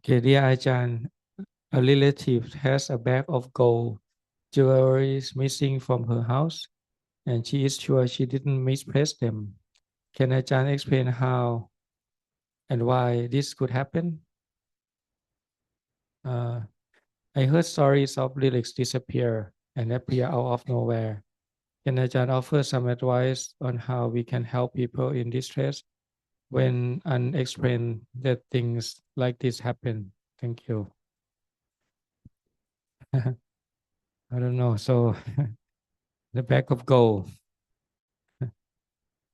Okay, dear Ajahn, a relative has a bag of gold jewelry missing from her house, and she is sure she didn't misplace them. Can Ajahn explain how and why this could happen? Uh, I heard stories of lyrics disappear and appear out of nowhere. Can Ajahn offer some advice on how we can help people in distress when unexplained that things like this happen? Thank you. I don't know. So the bag of gold,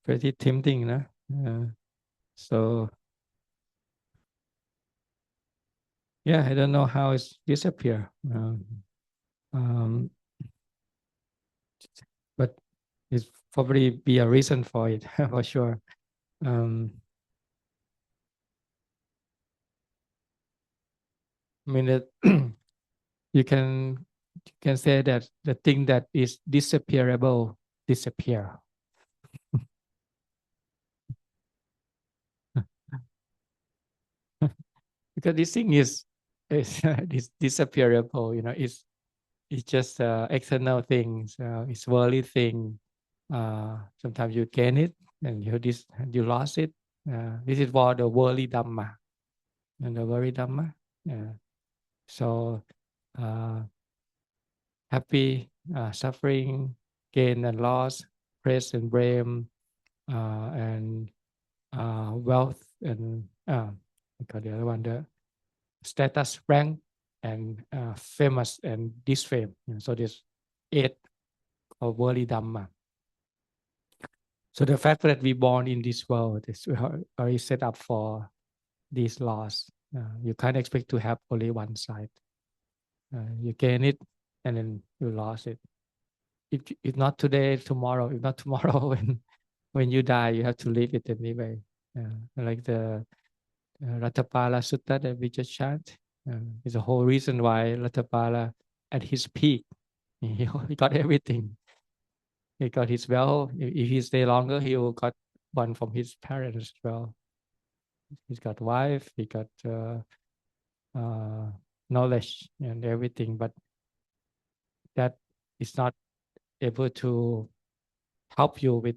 pretty tempting, no? So yeah, I don't know how it's disappear. Um, but it's probably be a reason for it for sure. Um, I mean that you can say that the thing that is disappearable disappear. Because this thing is this disappearable, it's just external things. It's worldly thing. Sometimes you gain it and you lost it. This is for the worldly dhamma and the worldly dhamma. Yeah. So uh, happy, suffering, gain and loss, praise and blame, and wealth and because the other one, the status, rank, and famous and disfame. So this eight of worldly dhamma. So the fact that we born in this world is already set up for these laws. You can't expect to have only one side. You gain it and then you lost it. If not today, tomorrow. If not tomorrow, when you die, you have to leave it anyway. Like the Ratapala Sutta that we just chant. It's a whole reason why Ratapala, at his peak, he got everything. He got his wealth. If he stay longer, he will got one from his parents as well. He's got wife. He got uh, knowledge and everything, but that is not able to help you with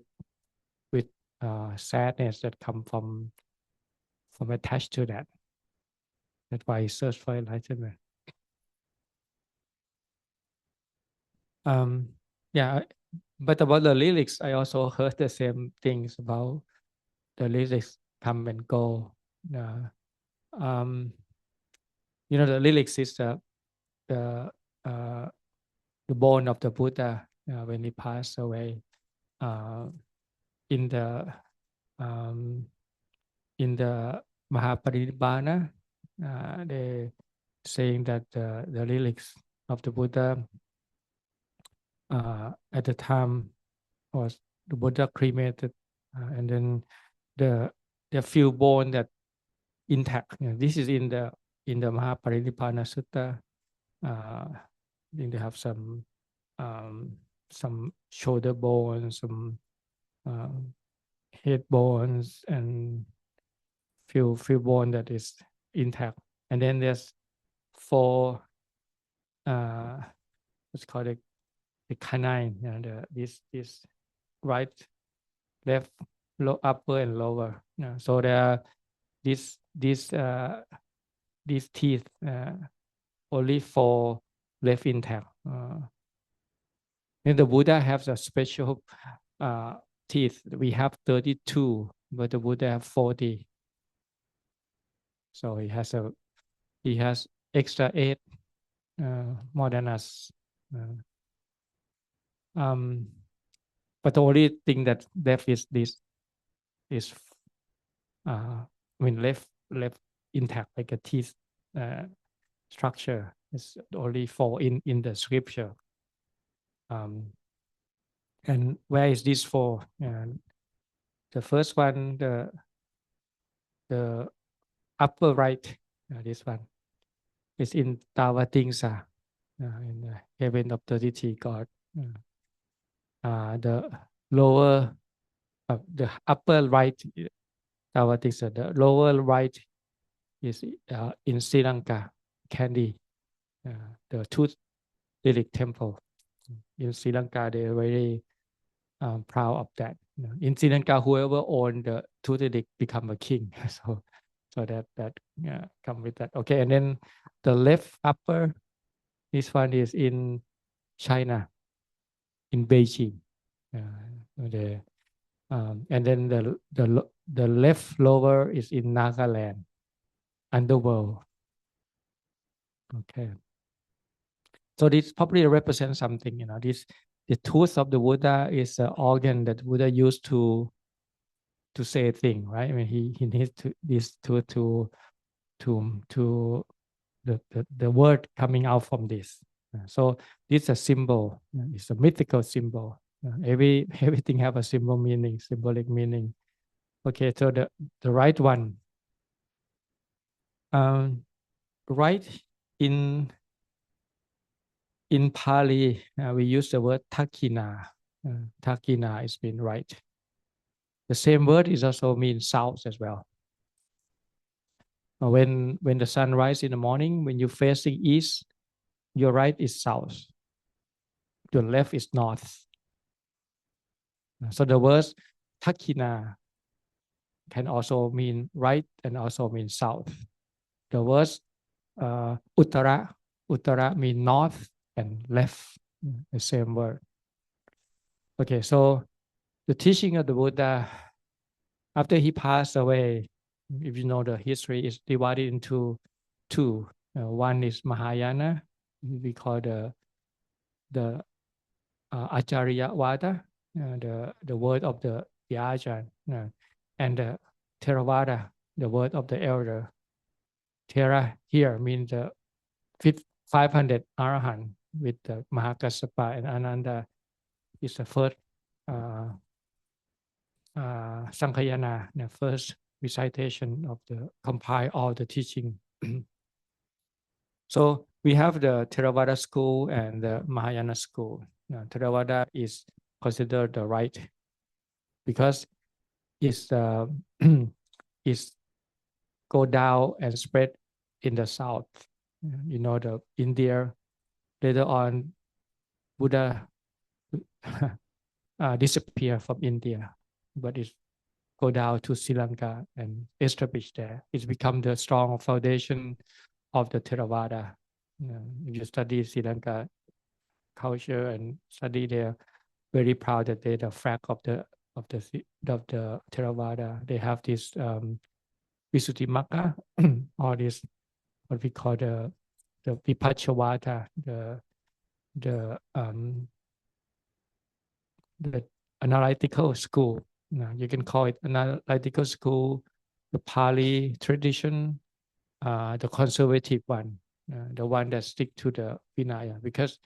sadness that come from attached to that. That's why he search for enlightenment. Um, yeah, but about the lyrics, I also heard the same things about the lyrics come and go. Uh, um, the lyrics is the uh, the bone of the Buddha when he passed away. Uh, in the um, in the Mahaparinibbana, they saying that the lyrics of the Buddha at the time was the Buddha cremated, and then the the few bone that intact. This is in the Mahaparinibbana Sutta. Then they have um, some shoulder bones, some um, head bones, and few bone that is intact. And then there's four what's called the canine, this right, left, upper and lower. So there are these teeth only four left intact. And the Buddha has a special uh, teeth. We have 32, but the Buddha have 40. So he has extra 8 more than us. Um, but the only thing that left is this is left intact, like a teeth structure. It's only for in the scripture. And where is this for? The first one, the upper right, this one is in Tavatingsa, in the heaven of 33 God. The lower, the upper right, Tavatingsa, the lower right is in Sri Lanka, Kandy, the Tooth Relic Temple. In Sri Lanka, they're very proud of that. In Sri Lanka, whoever owned the Tooth Relic become a king. So that come with that. Okay, and then the left upper, this one is in China, in Beijing. The and then the left lower is in Nagaland, underworld. Okay, so this probably represents something. This the tooth of the Buddha is an organ that Buddha used to say a thing, right? I mean, he needs to this to the word coming out from this. So this is a symbol. It's a mythical symbol. Everything have a symbol meaning, symbolic meaning. Okay, so the right one, right in Pali, we use the word takina. Takina is mean right. The same word is also mean south as well. When the sun rises in the morning, when you're facing east, your right is south, your left is north. So the word takina can also mean right and also mean south. The word uttara mean north and left, the same word. Okay, so the teaching of the Buddha, after he passed away, if you know the history, is divided into two. One is Mahayana, we call the Acharya Vada, the word of the Ajahn, and the Theravada, the word of the elder. Thera here means the 500 Arahant with the Mahakassapa and Ananda is the first Sankhayana, the first recitation of the compile all the teaching. So we have the Theravada school and the Mahayana school. Theravada is considered the right because it's it's go down and spread in the south. The India. Later on, Buddha disappear from India, but it go down to Sri Lanka and establish there. It's become the strong foundation of the Theravada. If you study Sri Lanka culture and study, they're very proud that they're the flag of the Theravada. They have this Visuddhimagga, or this what we call the Vipassana, the analytical school. You can call it analytical school, the Pali tradition, the conservative one, the one that stick to the Vinaya, because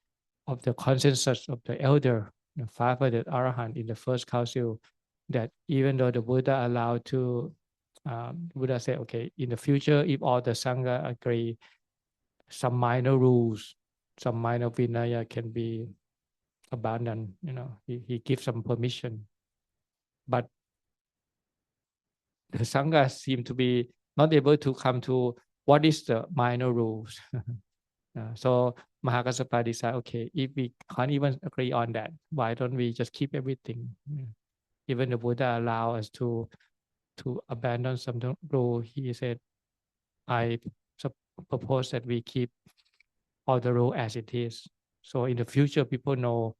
of the consensus of the elder, the 500 Arahant in the first council, that even though the Buddha allowed to, Buddha said, okay, in the future, if all the Sangha agree, some minor rules, some minor Vinaya can be abandoned. He gives some permission, but the Sangha seem to be not able to come to what is the minor rules. So Mahakassapa decided, okay, if we can't even agree on that, why don't we just keep everything? Even the Buddha allow us to abandon some rule. He said, I propose that we keep all the rule as it is. So in the future, people know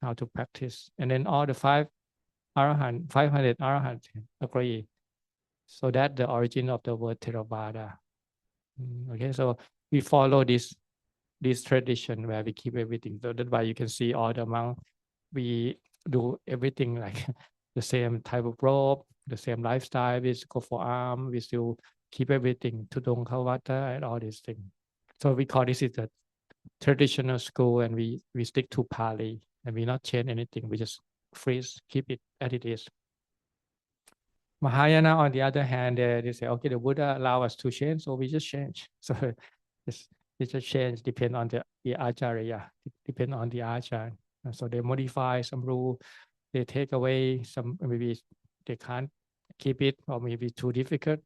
how to practice. And then all the 500 Arahant agree. So that's the origin of the word Theravada. Okay, so we follow this tradition where we keep everything. So that's why you can see all the monks, we do everything like the same type of robe, the same lifestyle. We go for arm, we still keep everything, Tudong Kawata and all these things. So we call this is the traditional school, and we stick to Pali, and we not change anything. We just freeze, keep it as it is. Mahayana, on the other hand, they say, okay, the Buddha allow us to change, so we just change. So it's a change, depend on the Acharya, depend on the Ajahn. So they modify some rule, they take away some, maybe they can't keep it, or maybe too difficult.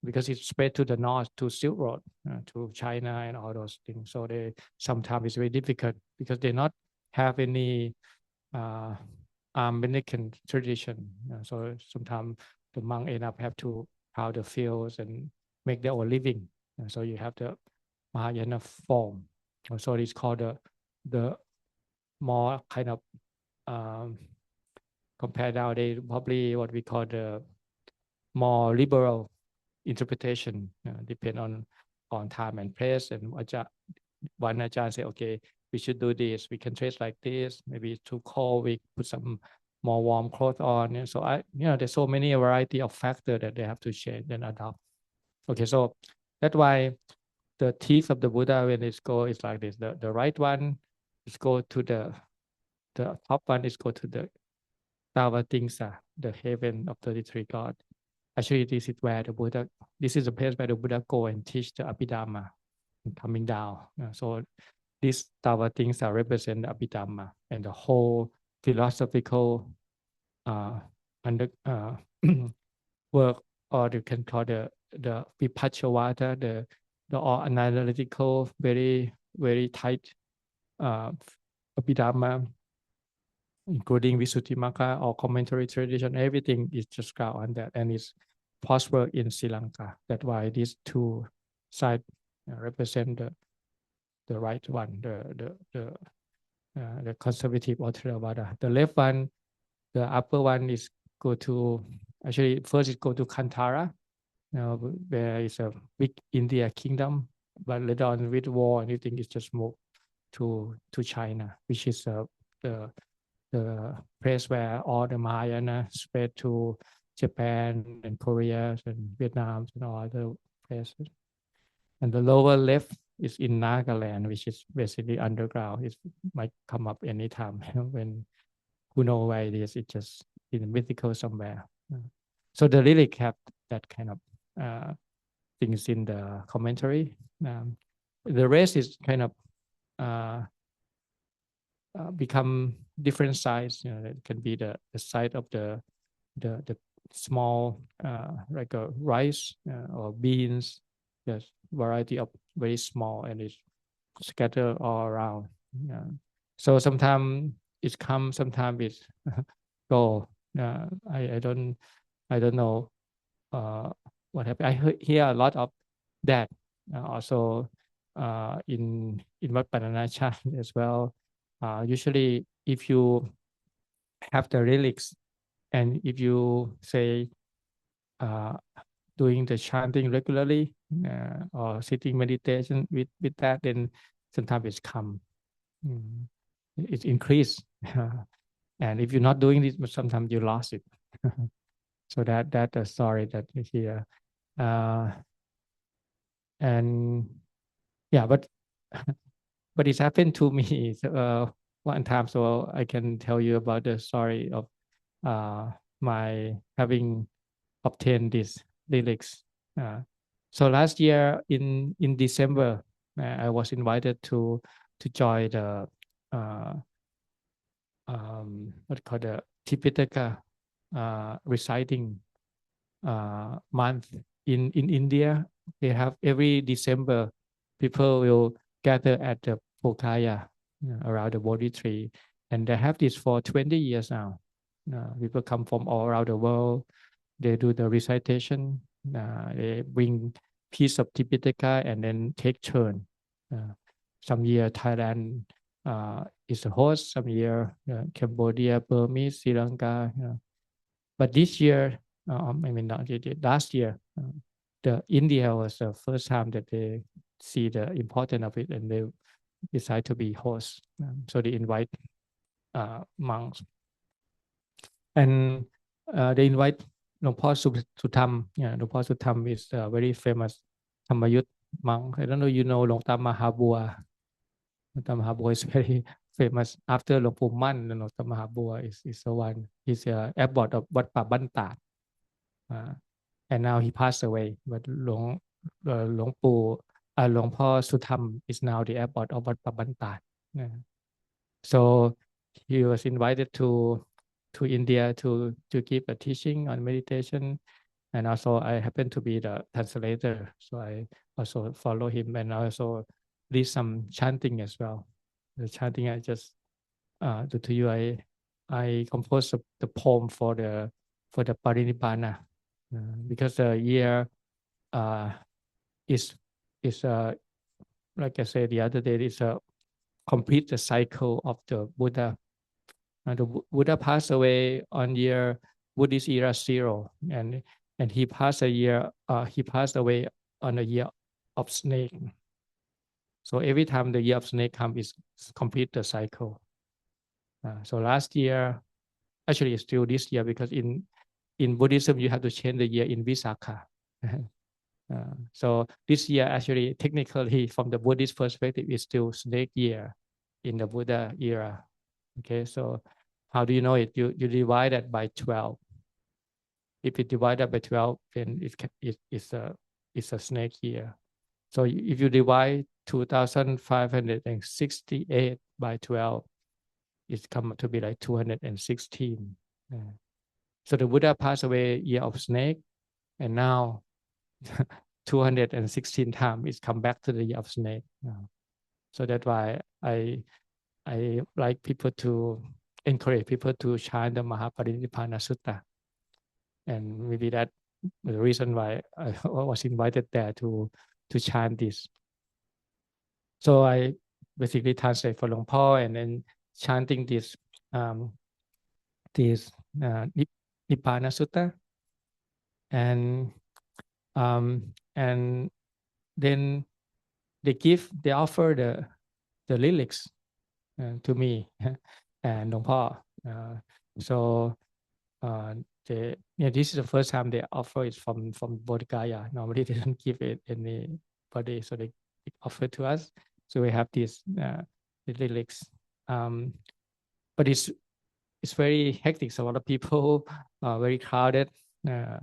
because it spread to the north, to Silk Road, to China and all those things. So they sometimes it's very difficult because they not have any American tradition. So sometimes the monk end up have to plow the fields and make their own living. So you have the Mahayana form. So it's called the more kind of compared nowadays, probably what we call the more liberal interpretation, depend on time and place. And one Ajahn say, okay, we should do this. We can trace like this. Maybe it's too cold. We put some more warm clothes on. And so there's so many variety of factors that they have to change and adopt. Okay, so that's why the teeth of the Buddha when it's go is like this. The right one is go to the top one is go to the Tavatingsa, the heaven of 33 gods. Actually, this is where the Buddha, this is the place where the Buddha go and teach the Abhidhamma coming down. So these Tavatingsa represent the Abhidhamma and the whole philosophical under work, or you can call the Vipassana, the all analytical, very very tight Abhidhamma, including Visuddhimagga or commentary tradition. Everything is just ground on that, and it's prosper in Sri Lanka. That's why these two sides represent the right one, the conservative or Theravada. The left one, the upper one is go to, actually first it go to Kantara, where is a big India kingdom, but later on with war and everything is just moved to China, which is the place where all the Mahayana spread to Japan and Korea and Vietnam and all other places. And the lower left is in Nagaland, which is basically underground. It might come up anytime when who know where it is. It's just in the mythical somewhere. So the lyric have that kind of things in the commentary. The rest is kind of become different size. It can be the size of the small like a rice or beans. There's variety of very small and it's scattered all around. So sometimes it comes, sometimes it go. I don't know what happened. I hear a lot of that also in Wat Pananachan as well. Usually, if you have the relics and if you say doing the chanting regularly or sitting meditation with that, then sometimes it's come. It's increased. And if you're not doing this, sometimes you lost it. So that's a story that you hear. And yeah, but it's happened to me one time, so I can tell you about the story of my having obtained these lyrics. So last year in December, I was invited to join the what called the Tipitaka reciting month in India. They have every December, people will gather at the Pokaya around the Bodhi tree, and they have this for 20 years now. People come from all around the world. They do the recitation. They bring piece of Tipitaka and then take turn. Some year Thailand is the host. Some year Cambodia, Burmese, Sri Lanka. But this year, I mean, not last year, the India was the first time that they see the importance of it, and they decide to be hosts. So they invite monks, and they invite Longpo Sutham. Longpo Sutham is a very famous Thammayut monk. I don't know, Longta Mahabua. Longta Mahabua is very famous. After Longpo Man, Longta Mahabua is the one. He's a abbot of Wat Pa Bantat. And now he passed away. But Longpo Sutham is now the abbot of Wat Pa Bantat. So he was invited to India to give a teaching on meditation, And also I happen to be the translator, so I also follow him, and I also lead some chanting as well. The chanting I just to you, I composed the poem for the Parinibbana, because the year uh, is like I said the other day, is complete the cycle of the Buddha. The Buddha passed away on year Buddhist era 0, and he passed away on the year of snake. So every time the year of snake comes, is complete the cycle. So last year, actually it's still this year, because in Buddhism you have to change the year in Visakha. So this year, actually, technically, from the Buddhist perspective, is still snake year in the Buddha era. Okay, so how do you know it? You divide that by 12. If you divide that by 12, then it's a snake year. So if you divide 2,568 by 12, it's come to be like 216. So the Buddha passed away year of snake, and now 216 times it's come back to the year of snake. So that's why I like people to encourage people to chant the Mahaparinibbana Sutta, and maybe that the reason why I was invited there to chant this. So I basically translate for Luang Por, and then chanting this Nibbana Sutta, and then they offer the lyrics to me and Luang Por. So this is the first time they offer it from Bodh Gaya. Normally they don't give it anybody, so they offer to us. So we have these the lyrics, but it's very hectic. So a lot of people are very crowded.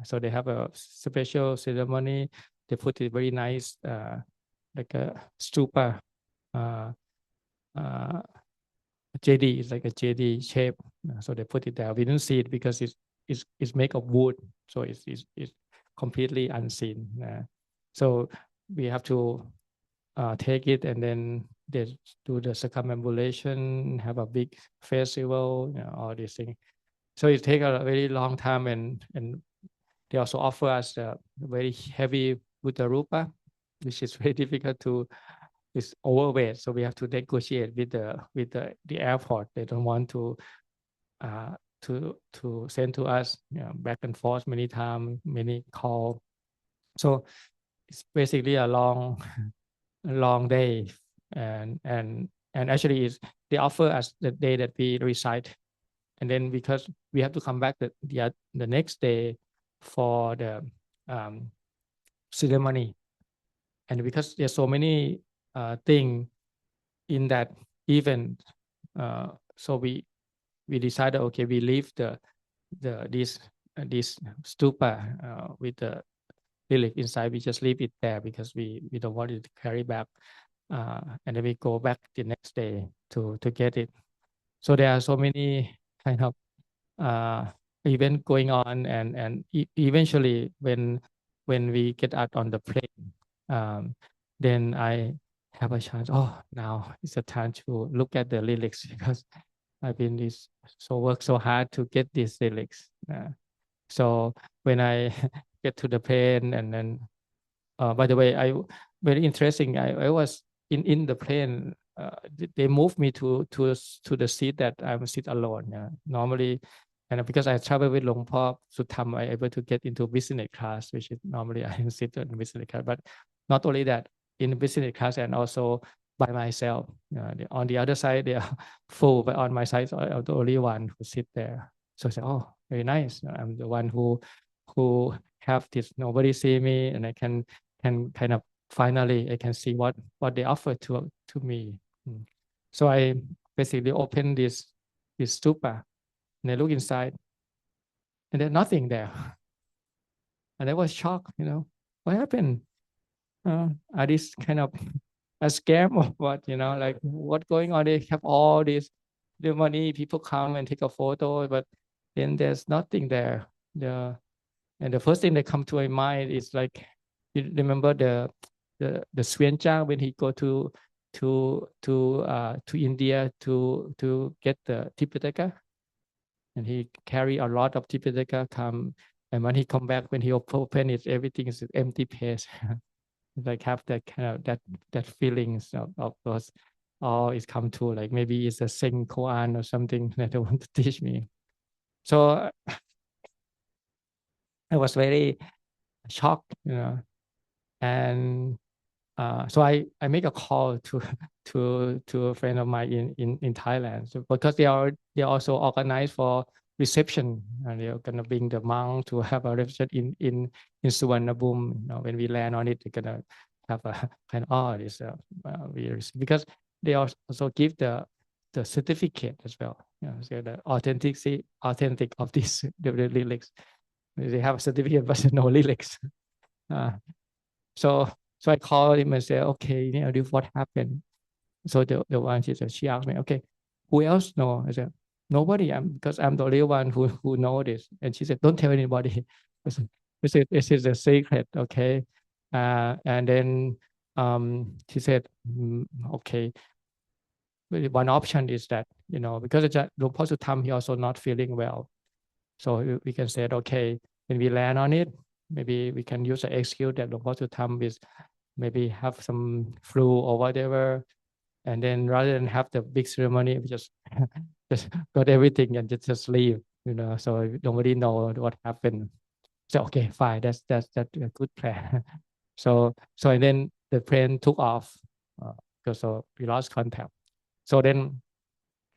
So they have a special ceremony. They put it very nice, like a stupa. JD is like a JD shape, so they put it there. We didn't see it because it's made of wood, so it's completely unseen. So we have to take it, and then they do the circumambulation, have a big festival, all these things. So it takes a very long time, and they also offer us a very heavy Buddha Rupa, which is very difficult to. It's overweight, so we have to negotiate with the airport. They don't want to send to us, back and forth many times, many call. So it's basically a long day, and actually they offer us the day that we recite, and then because we have to come back the next day for the ceremony, and because there's so many things in that event, so we decided, okay, we leave this stupa with the lyric inside. We just leave it there because we don't want it to carry back, and then we go back the next day to get it. So there are so many kind of event going on, and eventually when we get out on the plane, then I have a chance. Oh, now it's a time to look at the lyrics because I've been worked so hard to get these lyrics. So when I get to the plane, and then by the way, very interesting. I was in the plane. They moved me to the seat that I'm sit alone. Normally, and because I travel with Luang Por Sutham, I'm able to get into business class, which is normally I sit in business class. But not only that, in business class and also by myself. On the other side, they are full, but on my side, I'm the only one who sit there. So I said, oh, very nice. I'm the one who have this. Nobody see me, and I can kind of finally I can see what they offer to me. So I basically opened this stupa, and I look inside, and there's nothing there. And I was shocked. What happened? Are these kind of a scam or what? Like what's going on? They have all this the money. People come and take a photo, but then there's nothing there. And the first thing that come to my mind is like, you remember the Swencha when he go to India to get the Tipitaka, and he carry a lot of Tipitaka come, and when he come back, when he open it, everything is empty page. Like have that kind of that feelings of those, oh, it's come to like maybe it's a Sing Koan or something that they want to teach me. So I was very shocked, and so I make a call to to a friend of mine in Thailand, so because they also organized for reception, and they're gonna bring the monk to have a reception in Suvarnabhumi. When we land on it, they're gonna have a kind of, oh, this because they also give the certificate as well, so the authentic of this the lyrics. They have a certificate but no lyrics. So I called him and said, okay, this what happened. So the one she asked me, okay, who else know? I said, nobody. Because I'm the only one who know this. And she said, don't tell anybody. This is a secret, okay? And then she said, okay. One option is that, because Luang Por Sutham, he also not feeling well. So we can say, okay, when we land on it, maybe we can use the excuse that Luang Por Sutham is maybe have some flu or whatever, and then rather than have the big ceremony, we just just got everything and just leave, so nobody know what happened. So okay, fine, that's a good plan. So and then the plane took off, because so we lost contact. So then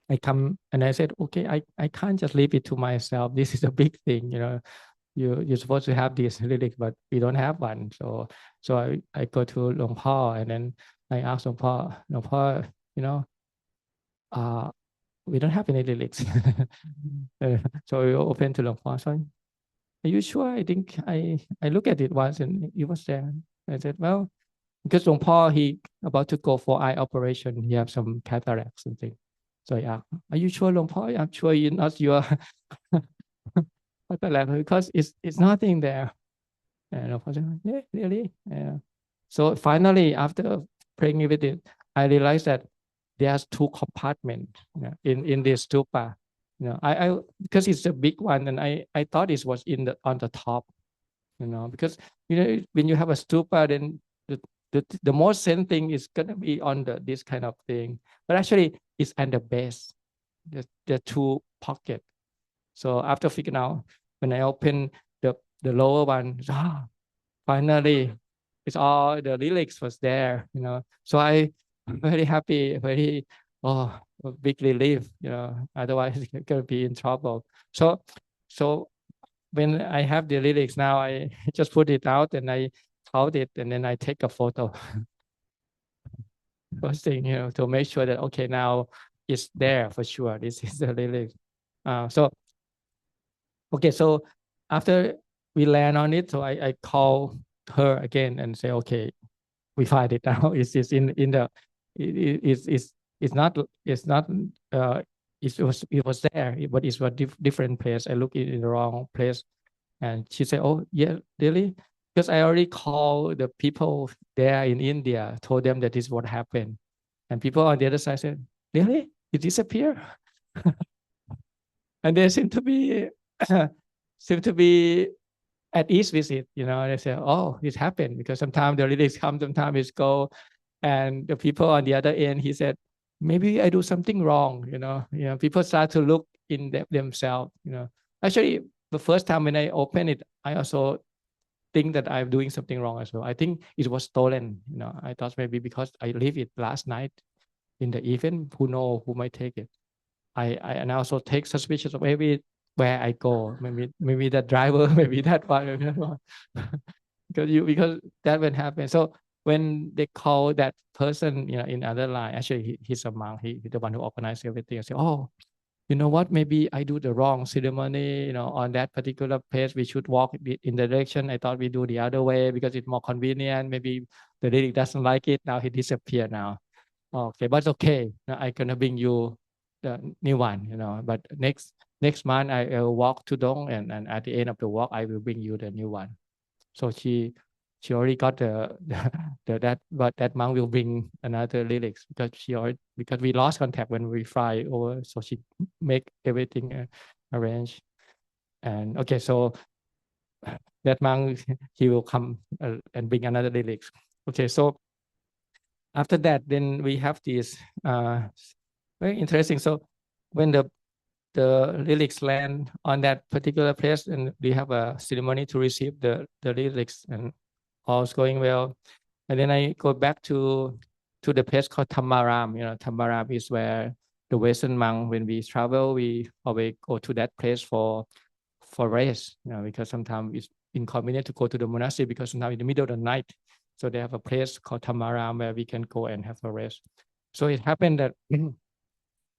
I come and I said, okay, I can't just leave it to myself. This is a big thing, you're supposed to have these lyrics, but we don't have one. So I go to Luang Por, and then I ask Luang Por, we don't have any lyrics. So we open to Luang Por. So, are you sure? I think I look at it once and it was there. I said, well, because Luang Por, he about to go for eye operation. He have some cataract something. So I asked, are you sure, Luang Por? I'm sure you're not your cataract, because it's nothing there. And Luang Por said, yeah, really? Yeah. So finally, after praying with it, I realized that there's two compartments, in this stupa. I because it's a big one, and I thought it was on the top, because when you have a stupa, then the most same thing is gonna be on this kind of thing, but actually it's at the base. The two pocket. So after figuring out, when I open the lower one, finally, it's all the lyrics was there, So I'm very happy, very a big relief, Otherwise it's gonna be in trouble. So when I have the lyrics now, I just put it out and I count it, and then I take a photo. First thing, to make sure that okay, now it's there for sure. This is the lyrics. So okay, so after we land on it, so I call her again and say, okay, we find it now. It's in the it's not it was there, but it's a different place. I look in the wrong place, and she said, oh yeah, really? Because I already called the people there in India, told them that this is what happened, and people on the other side said, really, it disappeared. And they seem to be seem to be at ease with it. They say, oh, it happened, because sometimes the lyrics come, sometimes it's go, and the people on the other end, he said, maybe I do something wrong. People start to look in themselves. Actually, the first time when I open it, I also think that I'm doing something wrong as well. I think it was stolen. I thought maybe because I leave it last night in the event, who know who might take it. And I also take suspicious of maybe where I go. Maybe that driver, maybe that one, maybe that one. because that will happen. So when they call that person, in other line, actually he's a monk. He's the one who organized everything. I say, oh, you know what? Maybe I do the wrong ceremony. On that particular place, we should walk in the direction. I thought we do the other way because it's more convenient. Maybe the lady doesn't like it. Now he disappeared now. Okay, but okay. Now I'm gonna bring you the new one, but next next month I will walk to Dong, and at the end of the walk, I will bring you the new one. So she already got but that monk will bring another lyrics because we lost contact when we fly over. So she make everything arranged. And okay, so that monk he will come and bring another lyrics. Okay, so after that, then we have this very interesting. So when the lyrics land on that particular place, and we have a ceremony to receive the lyrics, and all's going well. And then I go back to the place called Tamaram. Tamaram is where the Western monk, when we travel, we always go to that place for rest. Because sometimes it's inconvenient to go to the monastery because now in the middle of the night. So they have a place called Tamaram where we can go and have a rest. So it happened that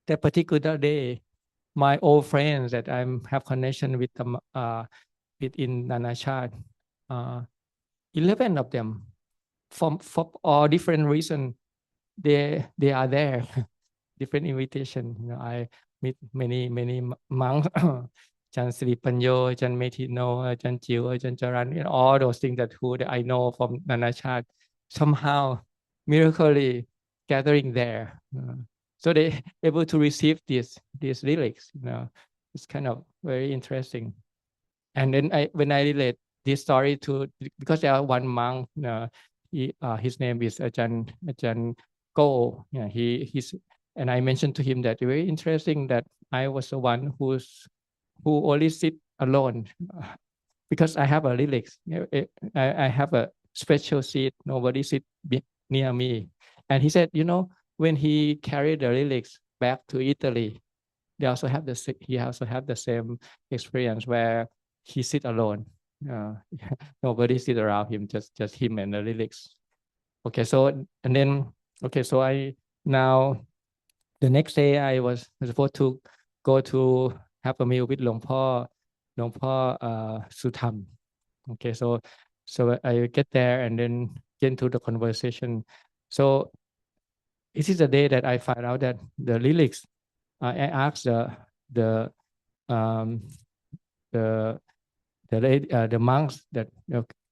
that particular day, my old friends that I have connection with them in Nanachat, 11 of them for all different reasons, they are there. Different invitation. I meet many monks, Ajahn Sri Panyo, Ajahn Metino, Ajahn Jiu, Ajahn Charan, all those things that I know from Nanachat, somehow miraculously gathering there. So they able to receive these lyrics. It's kind of very interesting. And then when I relate this story to, because there are one monk, his name is Ajahn Go. He's and I mentioned to him that very interesting that I was the one who only sit alone because I have a lyrics. I have a special seat. Nobody sit near me. And he said, when he carried the lyrics back to Italy, he also have the same experience where he sit alone. Nobody sit around him, just him and the lyrics. Okay, so and then so I now the next day I was supposed to go to have a meal with Luang Po Sutham. Okay, so I get there and then get into the conversation. So this is the day that I find out that the lyrics. I asked the um, the the monks that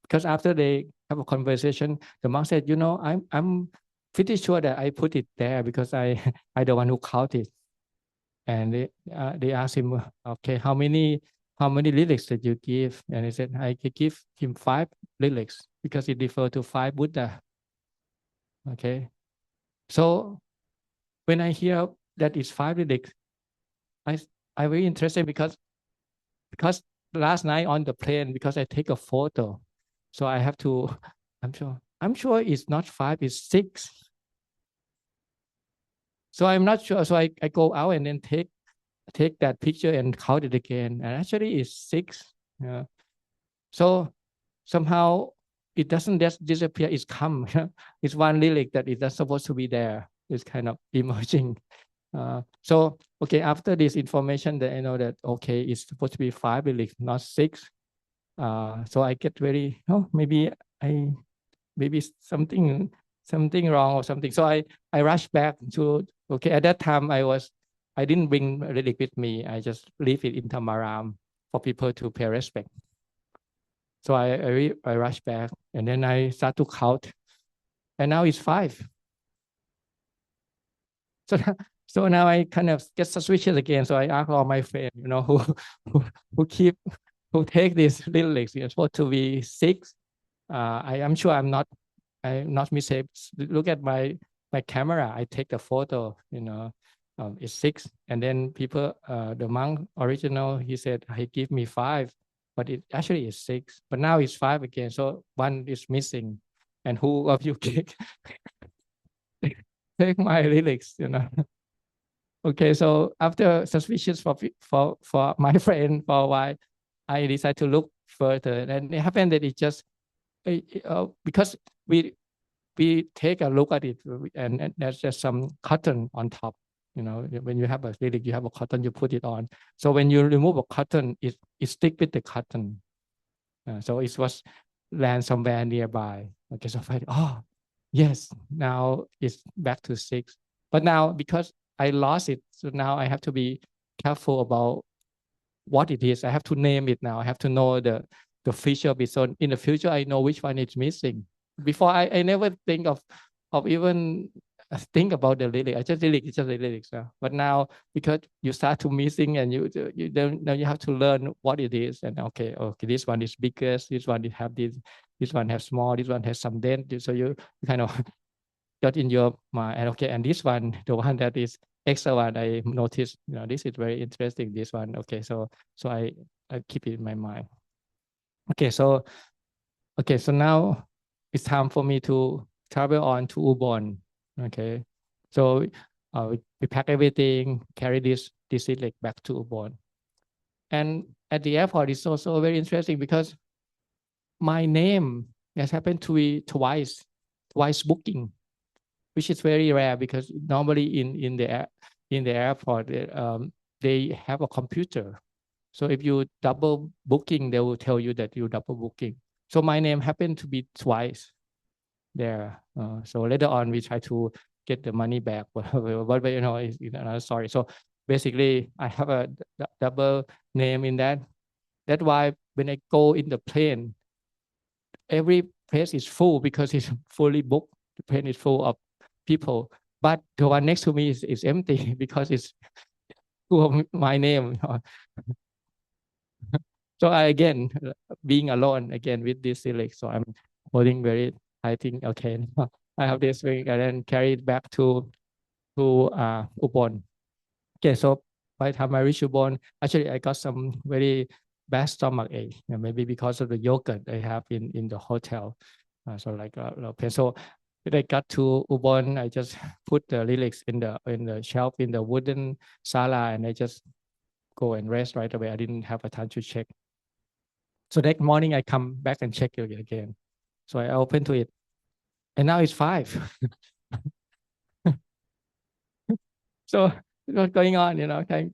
because after they have a conversation, the monk said, I'm pretty sure that I put it there because I the one who counted. And they asked him, okay, how many lyrics did you give? And he said, I could give him 5 lyrics because it referred to 5 Buddha. Okay, so when I hear that it's 5 lyrics, I very interested because last night on the plane, because I take a photo, so I have to. I'm sure it's not 5, it's 6. So I'm not sure. So I go out and then take that picture and count it again, and actually it's 6. So somehow it doesn't just disappear. It's come. It's one lyric that is not supposed to be there. It's kind of emerging. So okay, after this information, that I know that okay, it's supposed to be 5 lyrics, not 6. So I get very maybe something wrong or something. So I rush back to okay. At that time I didn't bring lyric with me. I just leave it in Tamaram for people to pay respect. So I rush back and then I start to count, and now it's 5. So so now I kind of get suspicious again. So I ask all my friends, who take these lyrics. It's supposed to be 6. I am sure I'm not mistaken. Look at my camera. I take the photo. It's 6. And then people, the monk original, he said he give me 5, but it actually is 6. But now it's 5 again. So one is missing. And who of you take my lyrics? Okay, so after suspicious for my friend for a while, I decided to look further, and it happened that it just because we take a look at it, and there's just some cotton on top. When you have a lyric, you have a cotton, you put it on. So when you remove a cotton, it stick with the cotton. So it was land somewhere nearby. Okay, so yes, now it's back to 6. But now because I lost it, so now I have to be careful about what it is. I have to name it now. I have to know the feature of it. So in the future, I know which one is missing. Before I never think of even think about the lyric. I just lyric, it's just the lyrics. But now because you start to missing and you don't now you have to learn what it is. And okay, this one is biggest, this one is have this one has small, this one has some dent. So you kind of got in your mind. And okay, and this one, the one that is extra one, I noticed, this is very interesting. This one, okay, so I keep it in my mind. Okay, so now it's time for me to travel on to Ubon. Okay, so we pack everything, carry this leg back to Ubon, and at the airport it's also very interesting because my name has happened to be twice booking, which is very rare because normally in the airport they have a computer. So if you double booking, they will tell you that you double booking. So my name happened to be twice there. So later on, we try to get the money back, but it's another story. So basically, I have a double name in that. That's why when I go in the plane, every place is full because it's fully booked. The plane is full of people, but the one next to me is empty because it's full of my name. So I again being alone again with this Silix. So I'm holding very. I think okay. I have this ring and then carry it back to Ubon. Okay, so by the time I reach Ubon, actually I got some very bad stomach ache. Maybe because of the yogurt I have in the hotel. So like pain. So when I got to Ubon, I just put the lyrics in the shelf in the wooden sala, and I just go and rest right away. I didn't have a time to check. So next morning I come back and check it again. So I open to it, and now it's 5. So what's going on?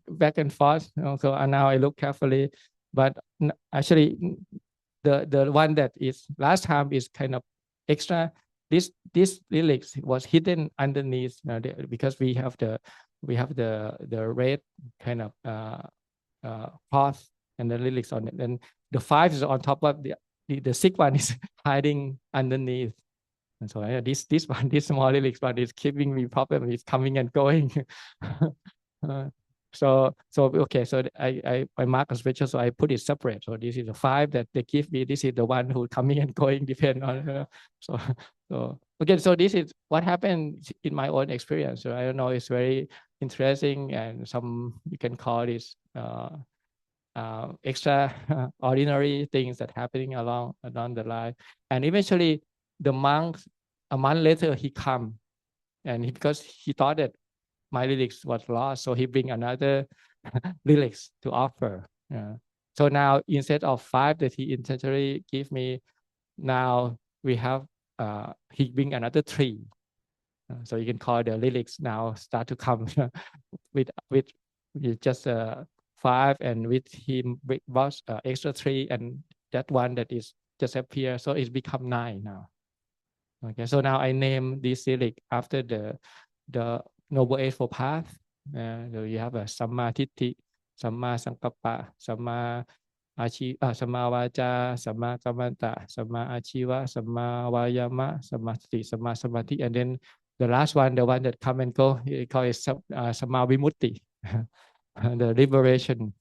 Back and forth. So now I look carefully, but actually, the one that is last time is kind of extra. This lyrics was hidden underneath because we have the red kind of cloth and the lyrics on it. And the 5 is on top of the 6 one is hiding underneath. And so this one, this small lyrics one is giving me problem. It's coming and going. So okay, so I mark a special, so I put it separate. So this is the 5 that they give me. This is the one who coming and going depend on. So okay, so this is what happened in my own experience. So I don't know, it's very interesting, and some you can call this extra ordinary things that happening along the line. And eventually the monk, a month later, he come, and because he thought that my lyrics was lost, so he bring another lyrics to offer. So now instead of 5 that he intentionally give me, now we have he bring another 3. So you can call the lyrics now start to come with just 5, and with him was extra 3, and that one that is just appear. So it's become 9 now. Okay, so now I name this lyric after the Noble Eightfold Path. You have a Samma Titti, Samma Sankappa, Samma Samma Vaja, Samma Kammanta, Samma Achiva, Samma Vayama, Samma Sati, Samma Samadhi, and then the last one, the one that come and go, you call it Samma Vimutti, the liberation.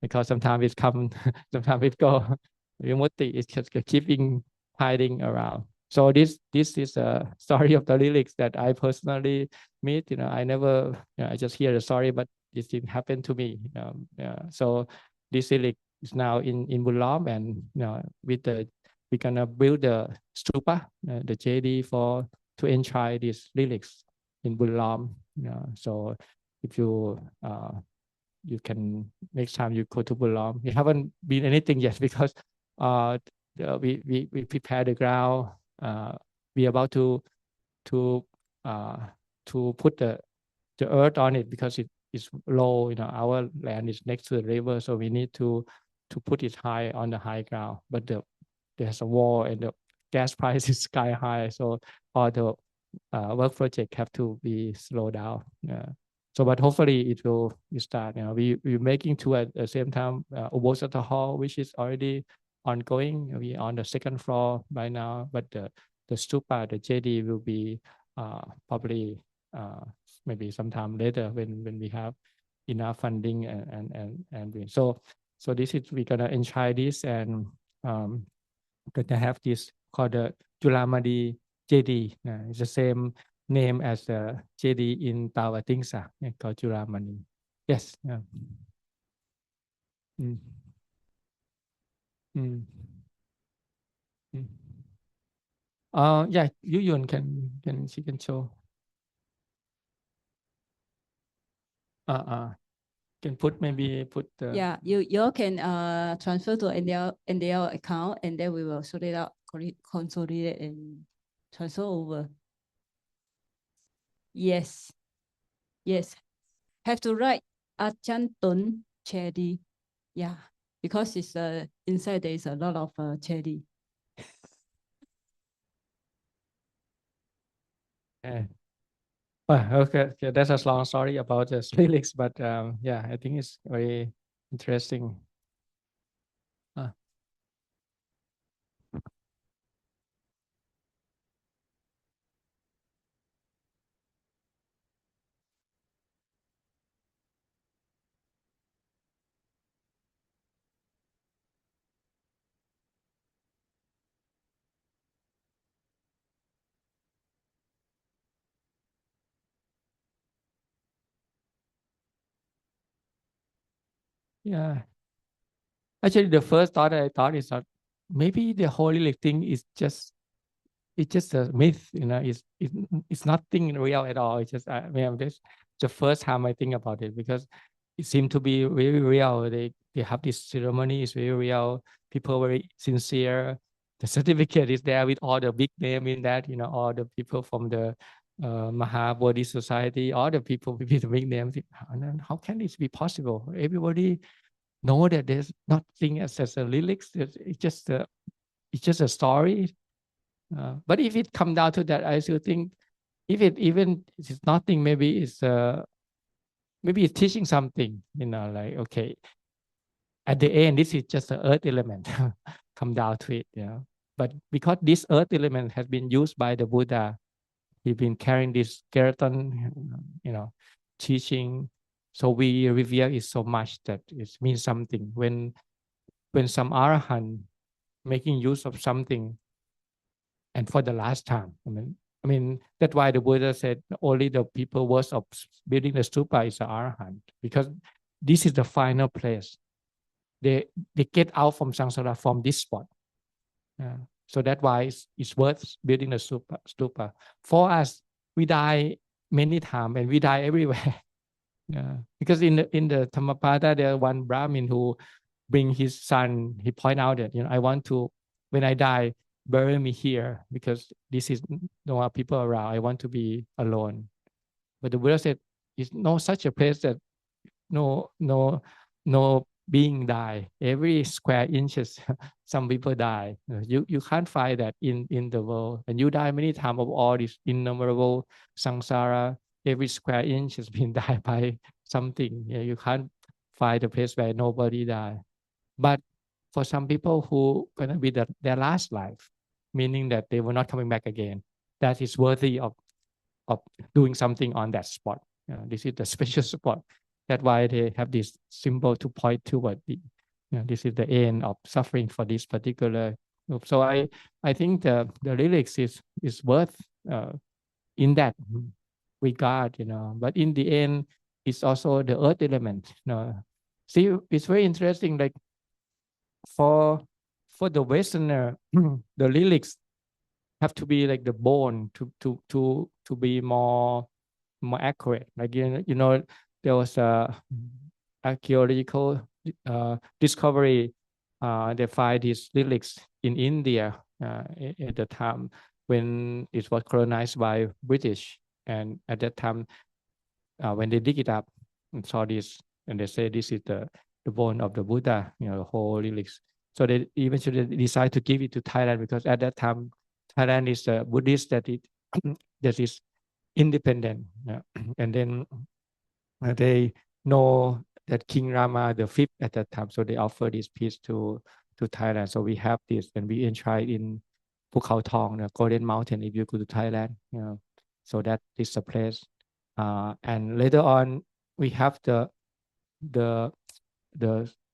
Because sometimes it come, sometimes it go. Vimutti is just keeping hiding around. So this is a story of the lyrics that I personally meet. I never, I just hear the story, but this didn't happen to me. So this lyric is now in Bullom, and we're gonna build the stupa, the JD to enshrine these lyrics in Bullom. So if you can, next time you go to Bullom, we haven't been anything yet because we prepare the ground. We're about to put the earth on it because it is low. Our land is next to the river, so we need to put it high on the high ground. But there's a wall, and the gas price is sky high, so all the work project have to be slowed down. So, but hopefully it will start. We're making two at the same time. Obosata Hall, which is already ongoing. We on the second floor by now, but the stupa, the JD, will be probably maybe sometime later when we have enough funding and so this is we're gonna enjoy this and gonna have this called the Julamadi JD. It's the same name as the JD in Tawatingsa called Julamani. Yes. Yeah. Mm. Mm. Mm. Yeah, Yu Yun she can show. Can put the yeah, you all can transfer to NDL account, and then we will sort it out, consolidate and transfer over. Yes, yes. Have to write Ajahn Dton Chedi. Yeah, because it's inside there is a lot of Chedi. Yeah. Okay. That's a long story about the lyrics, but yeah, I think it's very interesting. Yeah. Actually, the first thought I thought is that maybe the holy lyric thing is just it's just a myth, it's nothing real at all. It's just I mean, this the first time I think about it because it seemed to be very real. They have this ceremony, it's very real. People very sincere. The certificate is there with all the big name in that, all the people from the Maha Bodhi Society, all the people with the big names. And then how can this be possible? Everybody know that there's nothing as a lyrics. It's just a story. But if it come down to that, I still think if it even it's nothing, maybe it's teaching something. Like okay, at the end, this is just the earth element. Come down to it. But because this earth element has been used by the Buddha, he's been carrying this skeleton, teaching. So we revere it so much that it means something. When some arahant making use of something and for the last time. I mean that's why the Buddha said only the people worth of building the stupa is the arahant, because this is the final place. They get out from samsara from this spot. So that's why it's worth building the stupa. For us, we die many times and we die everywhere. Because in the Dhammapada, there one Brahmin who bring his son. He point out that I want to, when I die, bury me here because this is no people around. I want to be alone. But the Buddha said, "It's no such a place that no being die. Every square inches, some people die. You can't find that in the world, and you die many times of all this innumerable samsara. Every square inch has been died by something. You can't find a place where nobody die. But for some people who gonna be their last life, meaning that they were not coming back again, that is worthy of doing something on that spot. This is the special spot. That's why they have this symbol to point toward this is the end of suffering for this particular group. So I think the lyrics is worth in that regard, But in the end, it's also the earth element. See, it's very interesting. Like for the Westerner, the lyrics have to be like the bone to be more accurate. Like there was a archaeological discovery. They find these lyrics in India at the time when it was colonized by British, and at that time when they dig it up and saw this, and they say this is the bone of the Buddha, the whole lyrics. So they eventually decide to give it to Thailand because at that time Thailand is a Buddhist that is independent, and then they know that King Rama the fifth at that time, so they offer this piece to Thailand. So we have this, and we enshrined in Phu Khao Thong, the Golden Mountain. If you go to Thailand, so that is a place. And later on, we have the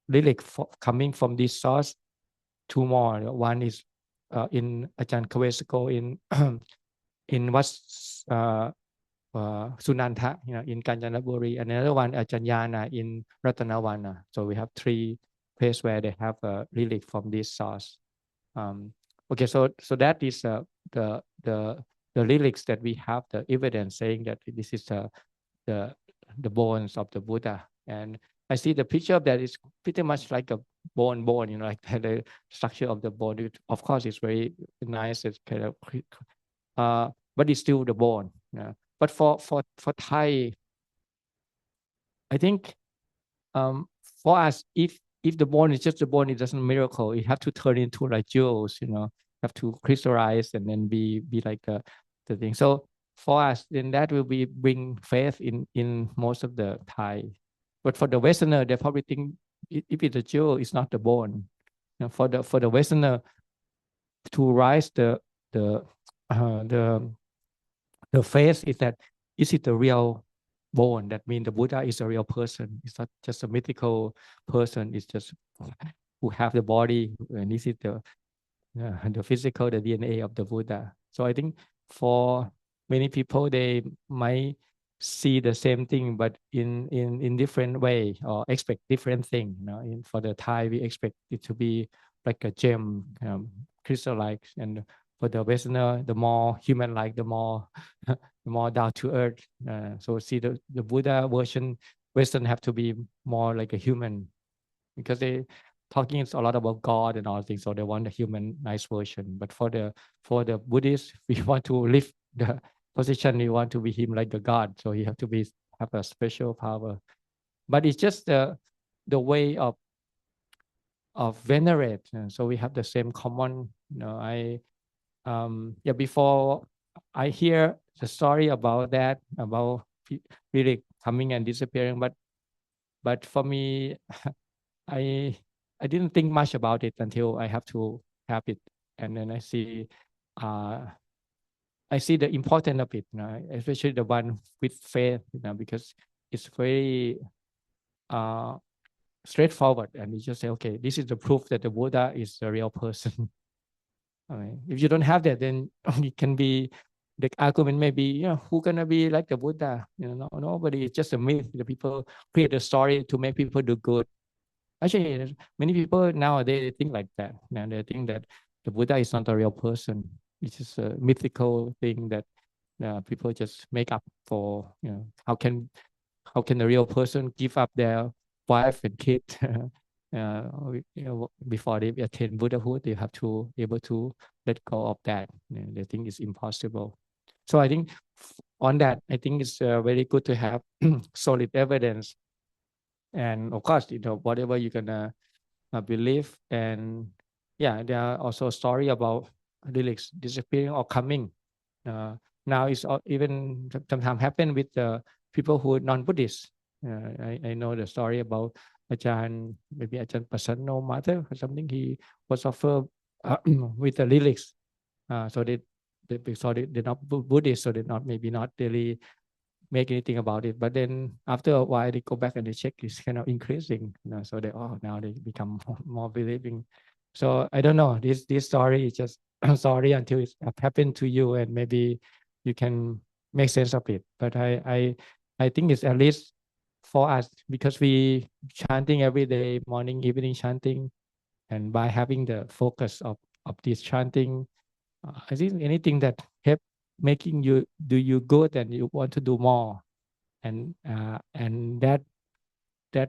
lyric coming from this source. Two more. One is in Ajahn Kavesiko in Wat Sunanta, in Kanchanaburi, and another one Ajahn in Ratanavana. So we have three places where they have a relic from this source. Okay, so that is the lyrics that we have, the evidence saying that this is the bones of the Buddha. And I see the picture of that is pretty much like a bone, like the structure of the bone. Of course, it's very nice. It's kind of, but it's still the bone. But for Thai, I think for us, if the bone is just the bone, it doesn't miracle. You have to turn into like jewels, have to crystallize and then be like the thing. So for us, then that will be bring faith in most of the Thai. But for the Westerner, they probably think if it's a jewel, it's not the bone. For the Westerner to rise the faith is that is it the real bone? That means the Buddha is a real person. It's not just a mythical person. It's just who have the body, and this is the physical, the DNA of the Buddha. So I think for many people, they might see the same thing, but in different way, or expect different thing. For the Thai, we expect it to be like a gem, crystal-like, and for the Westerner, the more human-like, the more down to earth. So see the Buddha version, Western have to be more like a human, because they talking a lot about God and all things, so they want a human nice version. But for the Buddhists, we want to lift the position. We want to be him like a God, so he have to have a special power. But it's just the way of venerate. So we have the same common. Before I hear the story about that, about really coming and disappearing, but for me, I didn't think much about it until I have to have it, and then I see the importance of it, especially the one with faith, because it's very straightforward, and you just say, okay, this is the proof that the Buddha is a real person. If you don't have that, then it can be, the argument may be, who gonna be like the Buddha? Nobody. It's just a myth. The people create a story to make people do good. Actually, many people nowadays think like that. They think that the Buddha is not a real person. It's just a mythical thing that people just make up for. How can a real person give up their wife and kid before they attain Buddhahood? They have to able to let go of that. They think it's impossible. So I think on that, I think it's very good to have solid evidence. And of course, whatever you're gonna believe. And there are also story about relics disappearing or coming. Now it's even sometimes happen with people who are non-Buddhist. I know the story about Ajahn, maybe Ajahn Pasanno mother or something. He was offered with the relics. So they're not Buddhist, so they're not really make anything about it. But then after a while, they go back and they check, it's kind of increasing. So now they become more believing. So I don't know. This story is just sorry until it happened to you, and maybe you can make sense of it. But I think it's at least for us, because we chanting every day, morning, evening chanting, and by having the focus of this chanting, I think anything that help making you do you good and you want to do more, and that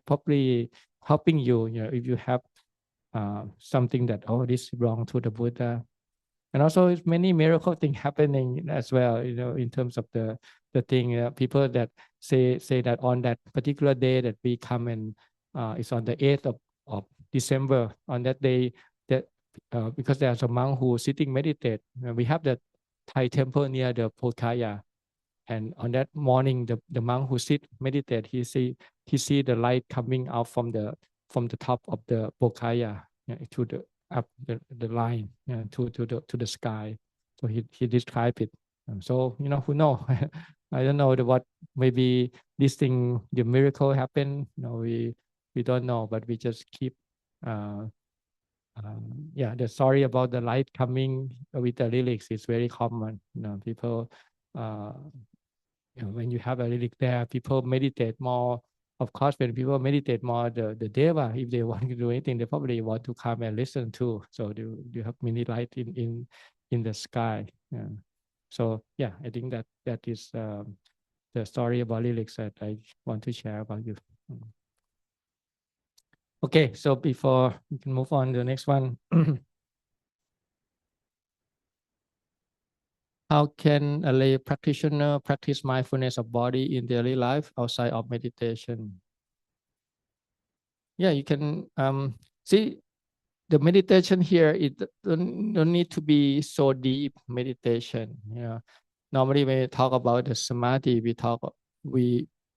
probably helping you. If you have something that, this belong to the Buddha. And also it's many miracle thing happening as well, in terms of the thing, people that say that on that particular day that we come, and it's on the 8th of December. On that day, that because there's a monk who sitting meditate, we have the Thai temple near the Podkaya, And on that morning, the monk who sit meditate, he see the light coming out from the top of the Bokaya, to the up the line, to the sky. So he described it. So who know? I don't know what, maybe this thing, the miracle happened. We don't know, but we just keep. The story about the light coming with the lyrics is very common. People, uh, when you have a lyric there, people meditate more. Of course, when people meditate more, the deva, if they want to do anything, they probably want to come and listen too. So you have many light in the sky. So I think that is the story about lyrics that I want to share about you. Okay, so before we can move on to the next one. How can a lay practitioner practice mindfulness of body in daily life outside of meditation? You can see the meditation here. It don't need to be so deep meditation. Normally when we talk about the samadhi,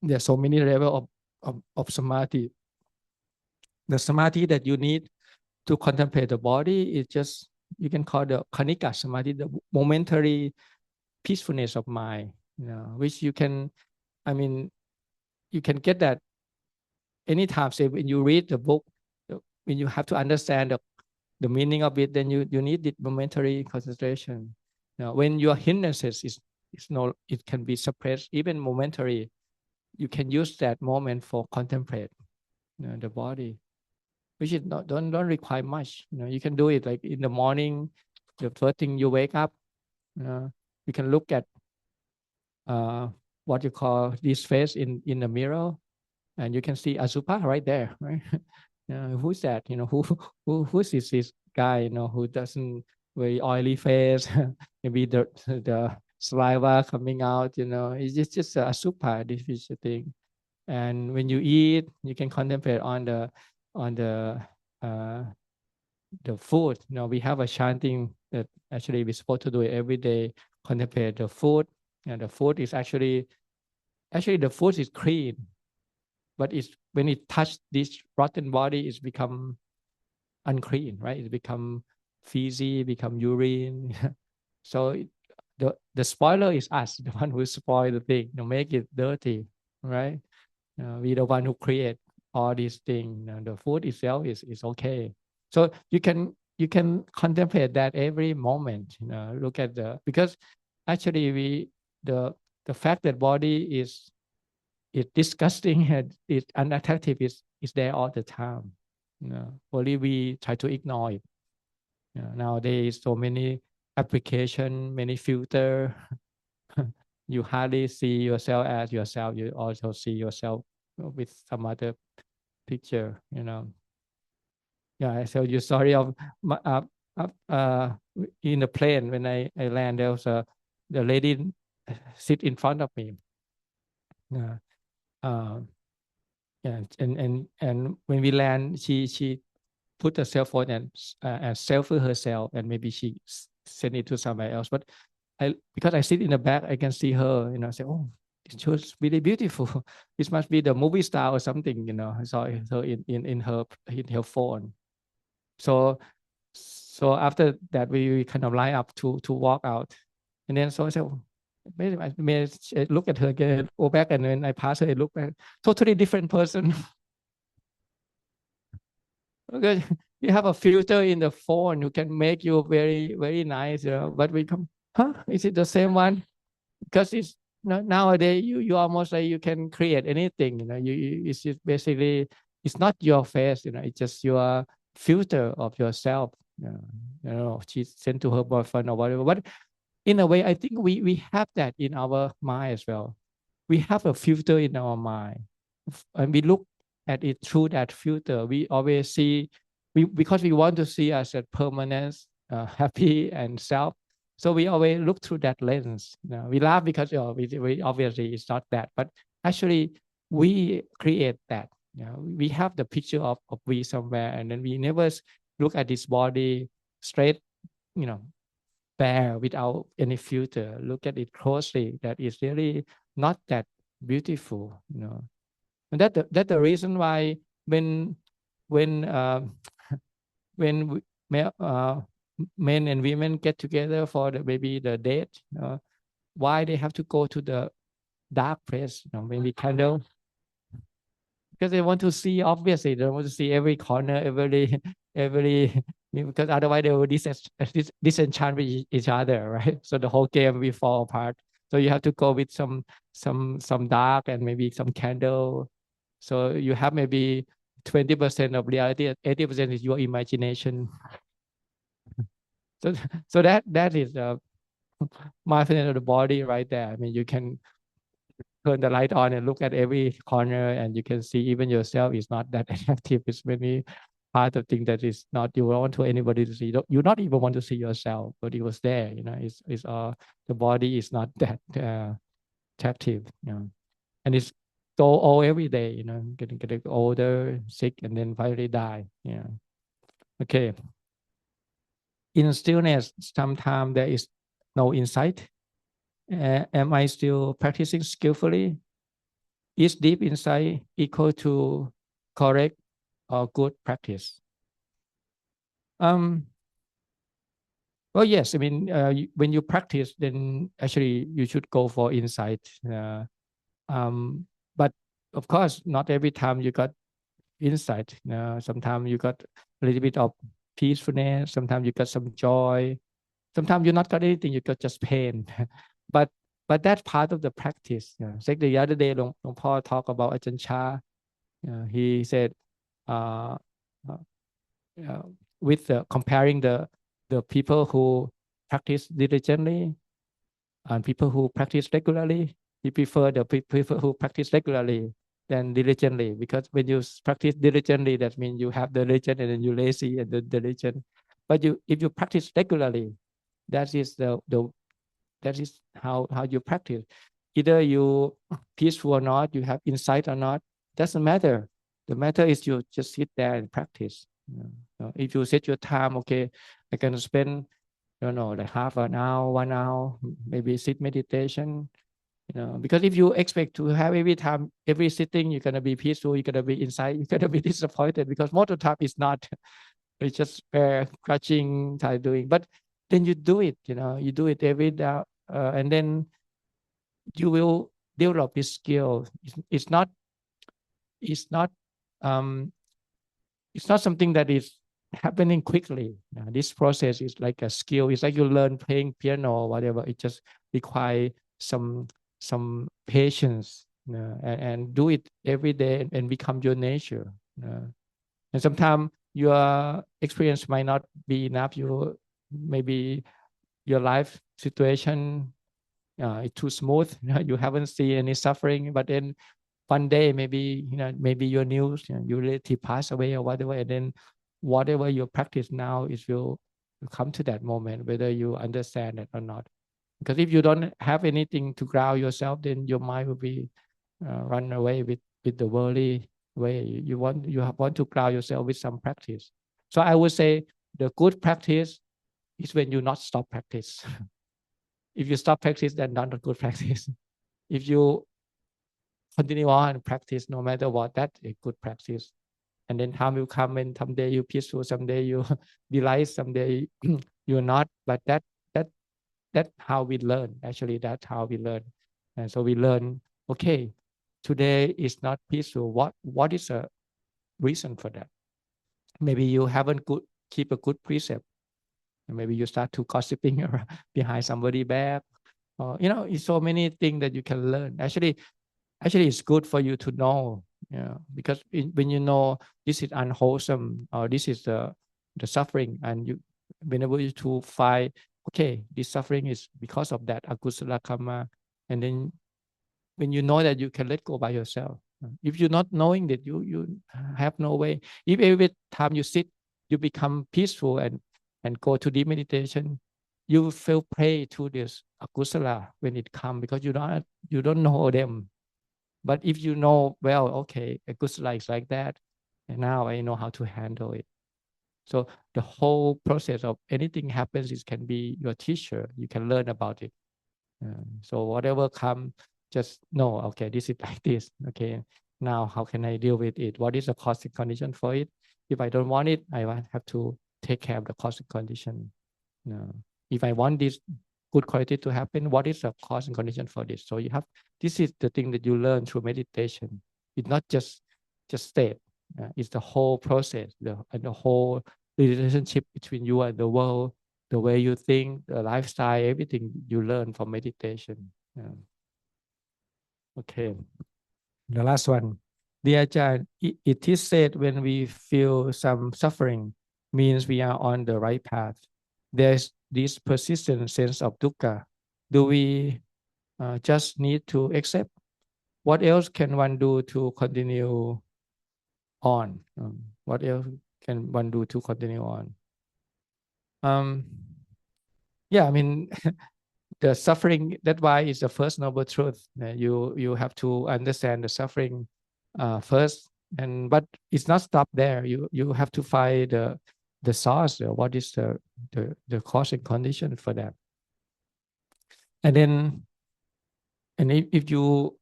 there's so many levels of samadhi. The samadhi that you need to contemplate the body is just, you can call the khanika samadhi, the momentary peacefulness of mind, which you can get that anytime. Say when you read the book, when you have to understand the meaning of it, then you need the momentary concentration. When your hindrances it can be suppressed, even momentary, you can use that moment for contemplate the body, which is don't require much. You can do it like in the morning, the first thing you wake up. You can look at what you call this face in the mirror, and you can see Asupa right there, right? Who's that? Who's this guy? Who doesn't, very oily face, maybe the saliva coming out. It's just Asupa. This is the thing. And when you eat, you can contemplate on uh, the food. We have a chanting that actually we're supposed to do it every day. Contemplate the food, and the food is actually the food is clean, but it's when it touch this rotten body, it's become unclean, right? It become feces, become urine. So the spoiler is us, the one who spoil the thing, make it dirty, right? We the one who create all these things. The food itself is okay. So you can contemplate that every moment. Look at because actually the fact that body is disgusting and it's unattractive is there all the time. Only we try to ignore it. Nowadays, so many application, many filter. You hardly see yourself as yourself. You also see yourself with some other picture. I tell you story of in the plane when I land. There was the lady sit in front of me. Uh, and when we land, she put the cell phone and selfie herself, and maybe she send it to somebody else. But because I sit in the back, I can see her. I say, oh, she was really beautiful. This must be the movie star or something. I saw her in her phone. So after that, we kind of line up to walk out, and then so I said, may I look at her again, go back, and when I pass her, I look back, totally different person. Okay, you have a filter in the phone who can make you very, very nice, but we come, is it the same one? Because it's nowadays you almost like you can create anything. It's just basically, it's not your face. It's just your filter of yourself. She sent to her boyfriend or whatever. But in a way, I think we have that in our mind as well. We have a filter in our mind, and we look at it through that filter. We always see, because we want to see us as permanent, happy, and self. So we always look through that lens. We laugh because we obviously it's not that, but actually we create that. We have the picture of we somewhere, and then we never look at this body straight, bare without any filter, look at it closely, that is really not that beautiful, you know. And that's the reason why when when uh, when men and women get together for the maybe the date, why they have to go to the dark place, you know, maybe candle, because they want to see, obviously they want to see every corner, every because otherwise they will disenchant with each other, right? So the whole game will fall apart. So you have to go with some dark and maybe some candle. So you have maybe 20% of reality, 80% is your imagination. So so that is mindfulness of the body right there. I mean, you can turn the light on and look at every corner, and you can see even yourself is not that attractive. It's many part of things that is not, you don't want to anybody to see. You not even want to see yourself, but it was there, you know. It's the body is not that attractive, you know. And it's so old every day, you know, getting older, sick, and then finally die. Yeah. Okay. In stillness, sometimes there is no insight. Am I still practicing skillfully? Is deep insight equal to correct or good practice? Um, well, yes. I mean, when you practice, then actually you should go for insight. Um, but of course, not every time you got insight. Sometimes you got a little bit of peacefulness. Sometimes you got some joy. Sometimes you not got anything. You got just pain. but that's part of the practice. It's like the other day, Long Paul talked about Ajahn Chah. He said, uh, uh, uh, with comparing the people who practice diligently and people who practice regularly, he prefer the people who practice regularly than diligently, because when you practice diligently, that means you have the diligent and then you lazy and the diligent. But if you practice regularly, that is that is how you practice. Either you peaceful or not, you have insight or not, doesn't matter. The matter is you just sit there and practice. If you set your time, okay, I can spend, I don't know, like half an hour, 1 hour, maybe sit meditation. Because if you expect to have every time, every sitting, you're gonna be peaceful, you're gonna be inside, you're gonna be disappointed, because most of the time it's not. It's just crutching, try doing. But then you do it, you do it every day, and then you will develop this skill. It's not um, it's not something that is happening quickly. This process is like a skill. It's like you learn playing piano or whatever. It just requires some patience, and do it every day and become your nature. And sometimes your experience might not be enough. Maybe your life situation is too smooth. You haven't seen any suffering, but then one day maybe your news, your relative pass away or whatever, and then whatever you practice now is will come to that moment, whether you understand it or not. Because if you don't have anything to ground yourself, then your mind will be run away with the worldly way. You want to ground yourself with some practice. So I would say the good practice is when you not stop practice. If you stop practice, then not a good practice. If you continue on practice no matter what, that's a good practice. And then time will come, and someday you peaceful, someday you delight, someday you're not. But that that's how we learn. Actually, that's how we learn. And so we learn, okay, today is not peaceful. What is a reason for that? Maybe you haven't keep a good precept. Maybe you start to gossiping behind somebody back. It's so many things that you can learn. Actually, it's good for you to know, because when you know this is unwholesome, or this is the suffering, and you whenever you to find, okay, this suffering is because of that akusala karma, and then when you know that, you can let go by yourself. If you're not knowing that, you have no way. If every time you sit, you become peaceful and go to deep meditation, you feel prey to this akusala when it comes, because you don't know them. But if you know, well, okay, akusala is like that, and now I know how to handle it. So the whole process of anything happens, it can be your teacher. You can learn about it. So whatever come, just know, okay, this is like this. Okay, now how can I deal with it? What is the cause and condition for it? If I don't want it, I have to take care of the cause and condition. If I want this good quality to happen, what is the cause and condition for this? So you have, this is the thing that you learn through meditation. It's not just state. It's the whole process, the whole relationship between you and the world, the way you think, the lifestyle, everything you learn from meditation. Okay, the last one. Dear Ajahn, it is said when we feel some suffering, means we are on the right path. There's this persistent sense of dukkha. Do we just need to accept? What else can one do to continue on? What else can one do to continue on? Yeah, I mean, the suffering, that's why it's the first noble truth. You have to understand the suffering first, but it's not stop there. You have to find the source. What is the cause and condition for that? And then, and if you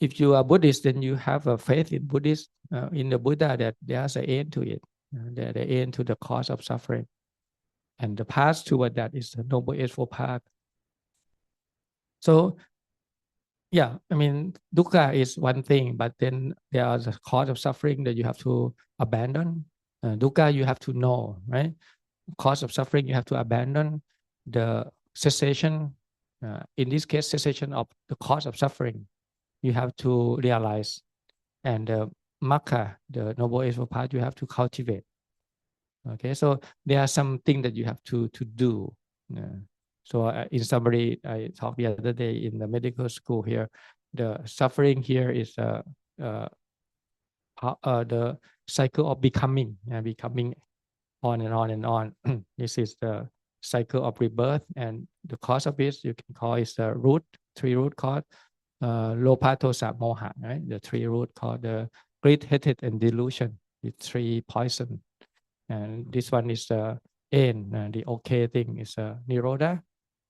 if you are Buddhist, then you have a faith in Buddhist, in the Buddha, that there's an end to it, the end to the cause of suffering, and the path toward that is the Noble Eightfold Path. So, yeah, I mean, dukkha is one thing, but then there are the cause of suffering that you have to abandon. Dukkha, you have to know, right? Cause of suffering, you have to abandon. The cessation, in this case, cessation of the cause of suffering, you have to realize. And the makkha, the Noble Eightfold Path, you have to cultivate. Okay, so there are some things that you have to do. So in summary, I talked the other day in the medical school here. The suffering here is the cycle of becoming, becoming on and on and on. This is the cycle of rebirth, and the cause of it, you can call it the three root cause, lopa, tosa, moha, right? The three root called the greed, hatred, and delusion. The three poison. And this one is the end, the okay thing is nirodha.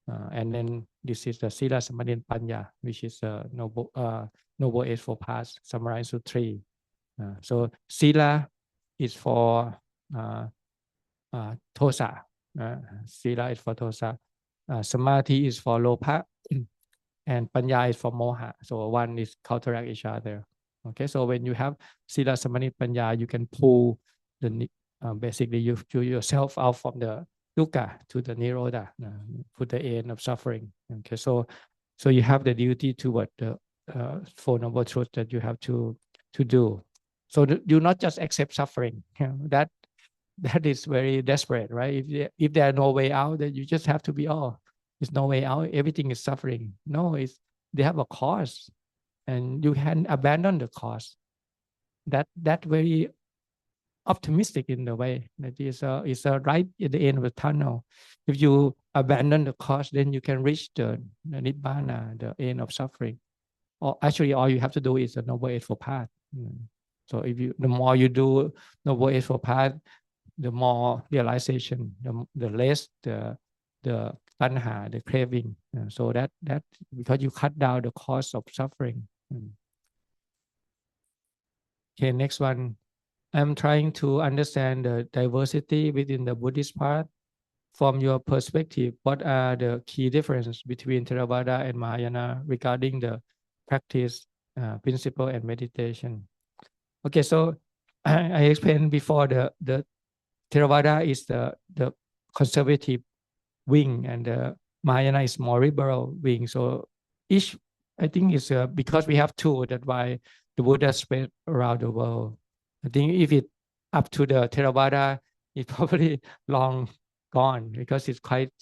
And then this is the sila, samadhi, panya, which is noble eightfold path, summarized to three. So sila is for tosa. Sila is for tosa. Samadhi is for lopa, and panya is for moha. So one is counteract each other. Okay, so when you have sila, samadhi, panya, you can pull the basically you yourself out from the dukkha to the nirodha, to the end of suffering. Okay, so you have the duty toward the Four Noble Truths that you have to do. So do not just accept suffering. That is very desperate, right? If there are no way out, then you just have to be, oh, there's no way out. Everything is suffering. No, they have a cause, and you can abandon the cause. That very optimistic in the way that is a right at the end of the tunnel. If you abandon the cause, then you can reach the nibbana, the end of suffering. Or actually, all you have to do is a Noble Eightfold Path. So the more you do Noble Eightfold Path, the more realization, the less the tanha, the craving. So that because you cut down the cause of suffering. Okay, next one. I'm trying to understand the diversity within the Buddhist path. From your perspective, what are the key differences between Theravada and Mahayana regarding the practice, principle, and meditation? Okay, so I explained before the Theravada is the conservative wing, and the Mahayana is more liberal wing. So each, I think, is because we have two. That's why the Buddha spread around the world. I think if it up to the Theravada, it's probably long gone because it's quite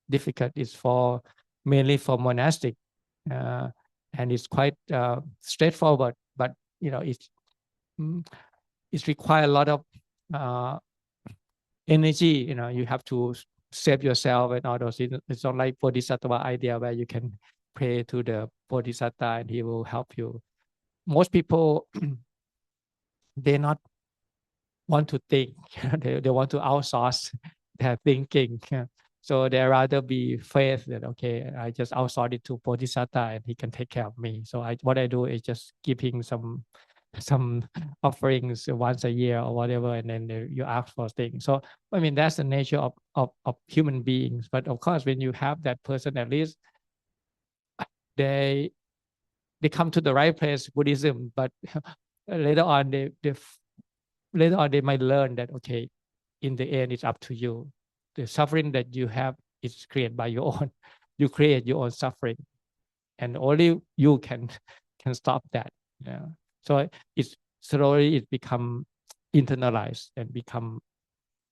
difficult. It's mainly for monastic, and it's quite straightforward. But it's require a lot of energy. You have to save yourself and all those things. It's not like Bodhisattva idea where you can pray to the Bodhisattva and he will help you. Most people they're not want to think. They want to outsource their thinking. So they rather be faith that, okay, I just outsource it to Bodhisattva and he can take care of me. So what I do is just giving some offerings once a year or whatever, and then you ask for things. So I mean, that's the nature of human beings. But of course, when you have that person, at least they come to the right place, Buddhism. But later on, later on they might learn that, okay, in the end, it's up to you. The suffering that you have is created by your own. You create your own suffering, and only you can stop that. Yeah. So it's slowly it become internalized and become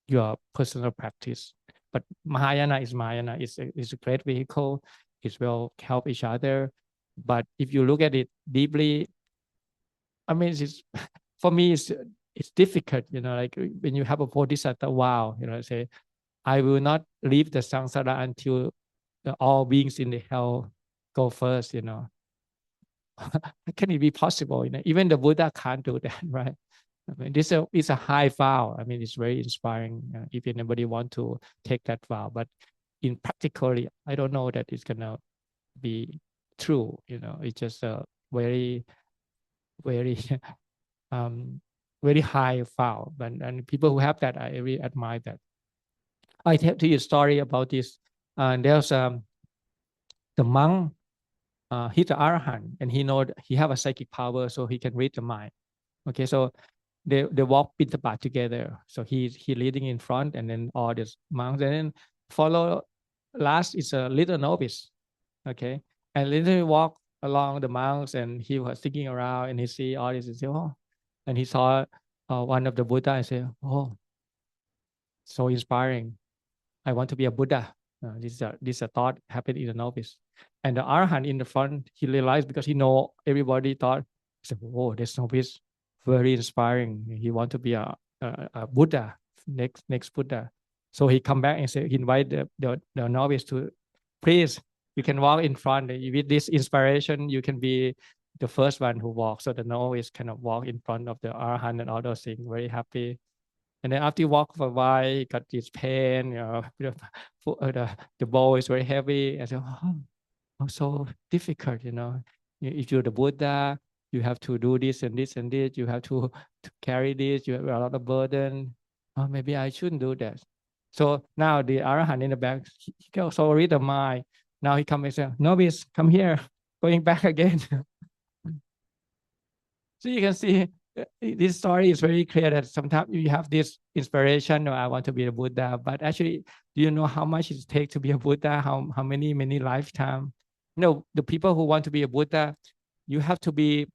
your personal practice. But Mahayana is Mahayana. It's a great vehicle. It will help each other. But if you look at it deeply, I mean, it's for me, it's difficult. Like when you have a bodhisattva vow, say, I will not leave the samsara until all beings in the hell go first. Can it be possible? Even the Buddha can't do that, right? I mean, this is a high vow. I mean, it's very inspiring if anybody want to take that vow. But in practically, I don't know that it's gonna be true. It's just a very, very, um, very high vow. And people who have that, I really admire that. I tell you a story about this. There's the monk. He's an arahant, and he have a psychic power, so he can read the mind. Okay, so they walk Pintapat together. So he leading in front, and then all these monks, and then follow last is a little novice. Okay, and little walk along the monks, and he was thinking around, and he see all this, and say, oh, and he saw one of the Buddha, and say, oh, so inspiring. I want to be a Buddha. This is a thought happened in the novice. And the Arahant in the front, he realized because he know everybody thought, he said, oh, this novice, very inspiring. He want to be a Buddha, next Buddha. So he come back and say, he invite the novice to, please, you can walk in front. With this inspiration, you can be the first one who walks. So the novice kind of walk in front of the Arahant and all those things, very happy. And then after you walk for a while, he got this pain, the ball is very heavy. I said, oh, so difficult, If you're the Buddha, you have to do this and this and this. You have to carry this. You have a lot of burden. Oh, maybe I shouldn't do that. So now the Arahant in the back, he also read the mind. Now he comes and says, novice, come here, going back again. So you can see this story is very clear that sometimes you have this inspiration, I want to be a Buddha, but actually, do you know how much it takes to be a Buddha? How many lifetimes? The people who want to be a Buddha, you have to be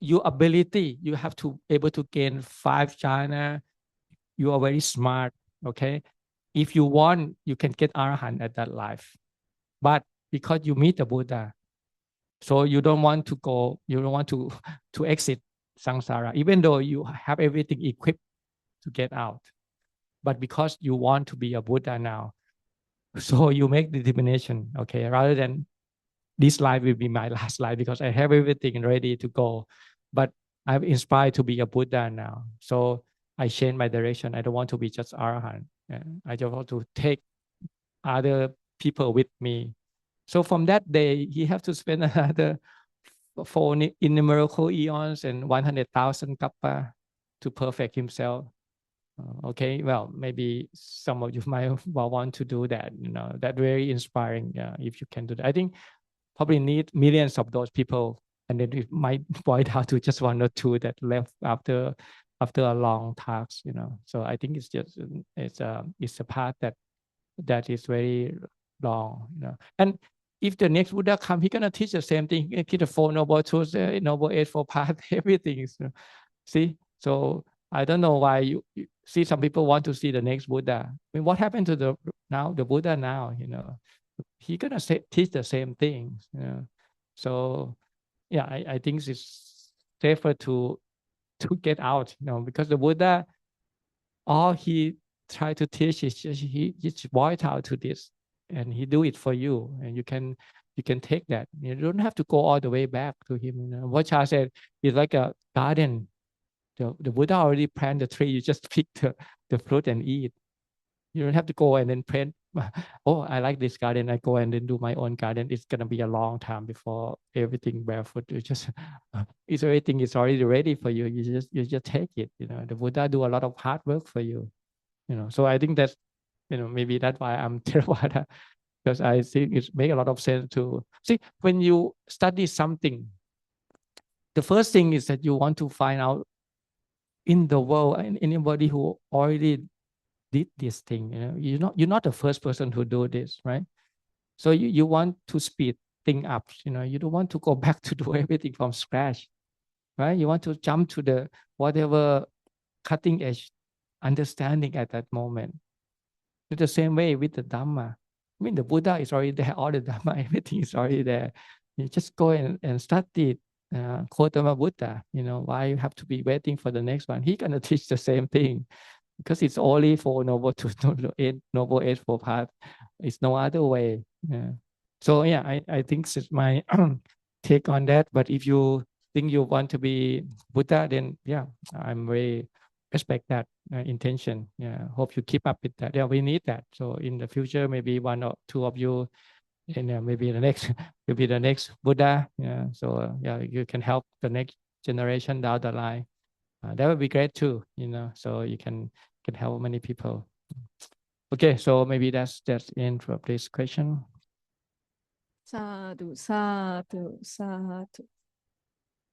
your ability. You have to able to gain 5 jhana. You are very smart. Okay, if you want, you can get Arahant at that life, but because you meet the Buddha, so you don't want to go, you don't want to exit samsara, even though you have everything equipped to get out. But because you want to be a Buddha now, so you make the determination, okay, rather than this life will be my last life because I have everything ready to go. But I'm inspired to be a Buddha now. So I change my direction. I don't want to be just Arahant. I just want to take other people with me. So from that day, he have to spend another 4 innumerable eons and 100,000 kappa to perfect himself. Okay, well, maybe some of you might want to do that. That very inspiring. If you can do that, I think probably need millions of those people, and then it might boil down to just 1 or 2 that left after a long task. So I think it's a path that is very long. And if the next Buddha come, he's gonna teach the same thing. He teach the 4 noble truths, noble eightfold path, everything. See, so I don't know why you see some people want to see the next Buddha. I mean, what happened to the Buddha now? He gonna teach the same things. So yeah, I think it's safer to get out. Because the Buddha, all he tried to teach is just he just point out to this, and he do it for you, and you can take that. You don't have to go all the way back to him. What Cha said is like a garden. the Buddha already planted the tree. You just pick the fruit and eat. You don't have to go and then plant. Oh, I like this garden. I go and then do my own garden. It's gonna be a long time before everything bear fruit. You just it's everything is already ready for you. You just take it. The Buddha do a lot of hard work for you. So I think that's maybe that's why I'm Theravada, because I think it makes a lot of sense to see when you study something. The first thing is that you want to find out in the world and anybody who already did this thing. You're not the first person who do this, right? So you want to speed thing up. You don't want to go back to do everything from scratch, right? You want to jump to the whatever cutting edge understanding at that moment. In the same way with the Dhamma. I mean, the Buddha is already there, all the Dhamma, everything is already there. You just go and study Gautama Buddha. Why you have to be waiting for the next one? He's gonna teach the same thing, because it's only for noble eightfold path. It's no other way. Yeah. So yeah, I think it's my take on that. But if you think you want to be Buddha, then yeah, I'm very respect that intention. Yeah, hope you keep up with that. Yeah, we need that. So in the future, maybe one or two of you, and maybe the next will be the next Buddha. Yeah, so yeah, you can help the next generation down the line. That would be great too. So you can help many people. Okay, so maybe that's the end of this question. Sadhu, sadhu, sadhu.